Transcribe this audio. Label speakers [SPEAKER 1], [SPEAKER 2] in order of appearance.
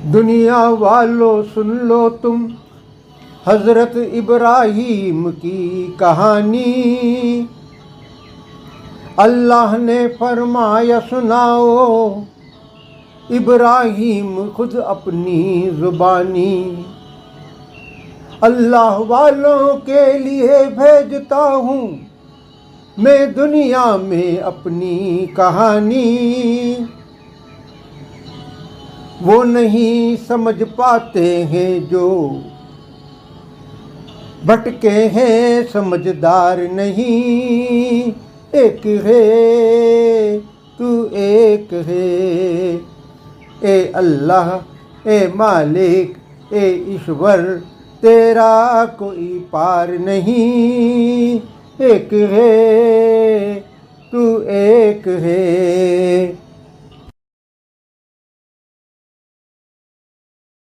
[SPEAKER 1] दुनिया वालों सुन लो तुम हजरत इब्राहीम की कहानी। अल्लाह ने फरमाया सुनाओ इब्राहीम खुद अपनी जुबानी। अल्लाह वालों के लिए भेजता हूँ मैं दुनिया में अपनी कहानी। वो नहीं समझ पाते हैं जो भटके हैं समझदार नहीं। एक है तू एक है ए अल्लाह ए मालिक ए ईश्वर तेरा कोई पार नहीं। एक है तू एक है।